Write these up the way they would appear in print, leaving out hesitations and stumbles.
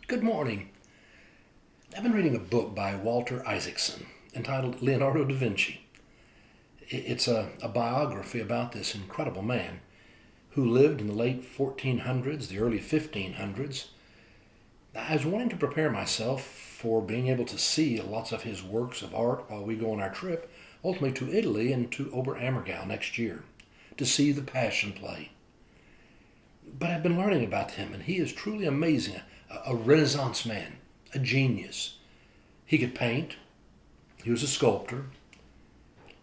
Good morning. I've been reading a book by Walter Isaacson entitled Leonardo Da Vinci. It's a biography about this incredible man who lived in the late 1400s, the early 1500s. I was wanting to prepare myself for being able to see lots of his works of art while we go on our trip, ultimately to Italy and to Oberammergau next year, to see the Passion Play. But I've been learning about him, and he is truly amazing, a Renaissance man, a genius. He could paint. He was a sculptor.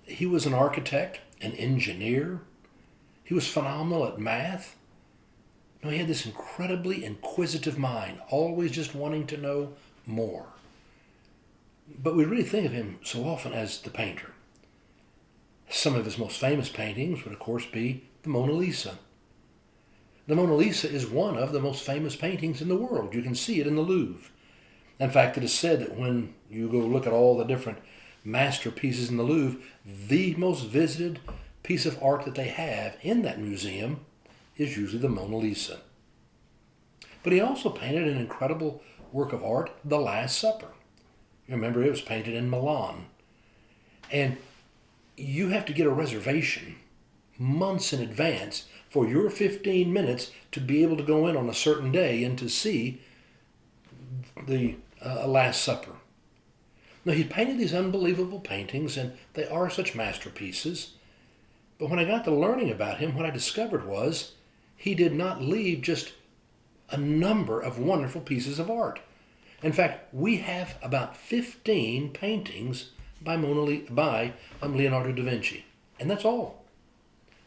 He was an architect, an engineer. He was phenomenal at math. No, he had this incredibly inquisitive mind, always just wanting to know more. But we really think of him so often as the painter. Some of his most famous paintings would, of course, be the Mona Lisa. The Mona Lisa is one of the most famous paintings in the world. You can see it in the Louvre. In fact, it is said that when you go look at all the different masterpieces in the Louvre, the most visited piece of art that they have in that museum is usually the Mona Lisa. But he also painted an incredible work of art, The Last Supper. Remember, it was painted in Milan. And you have to get a reservation months in advance for your 15 minutes to be able to go in on a certain day and to see the Last Supper. Now, he painted these unbelievable paintings, and they are such masterpieces. But when I got to learning about him, what I discovered was he did not leave just a number of wonderful pieces of art. In fact, we have about 15 paintings by Leonardo da Vinci. And that's all.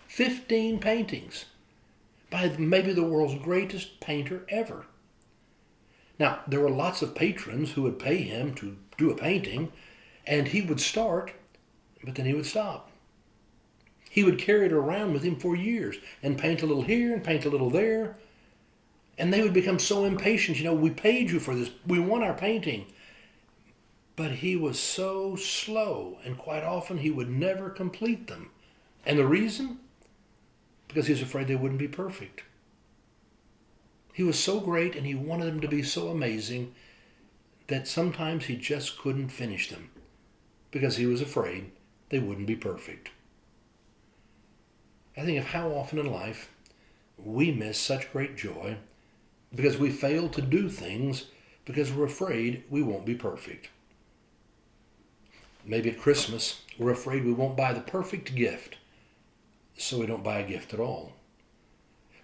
15 paintings by maybe the world's greatest painter ever. Now, there were lots of patrons who would pay him to do a painting, and he would start, but then he would stop. He would carry it around with him for years and paint a little here and paint a little there. And they would become so impatient. We paid you for this. We want our painting. But he was so slow, and quite often he would never complete them. And the reason? Because he was afraid they wouldn't be perfect. He was so great, and he wanted them to be so amazing that sometimes he just couldn't finish them because he was afraid they wouldn't be perfect. I think of how often in life we miss such great joy because we fail to do things because we're afraid we won't be perfect. Maybe at Christmas, we're afraid we won't buy the perfect gift, so we don't buy a gift at all.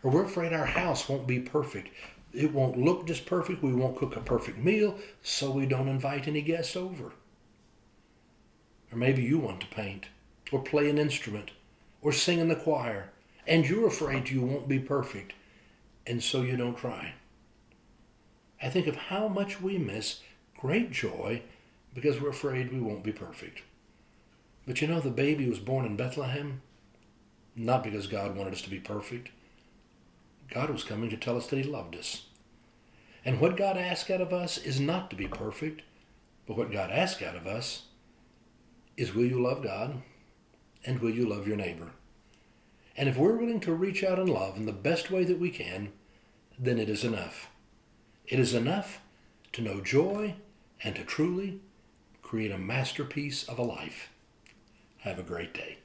Or we're afraid our house won't be perfect. It won't look just perfect. We won't cook a perfect meal, so we don't invite any guests over. Or maybe you want to paint, or play an instrument, or sing in the choir, and you're afraid you won't be perfect, and so you don't try. I think of how much we miss great joy because we're afraid we won't be perfect. But the baby was born in Bethlehem, not because God wanted us to be perfect. God was coming to tell us that he loved us. And what God asks out of us is not to be perfect, but what God asks out of us is, will you love God and will you love your neighbor? And if we're willing to reach out and love in the best way that we can, then it is enough. It is enough to know joy and to truly create a masterpiece of a life. Have a great day.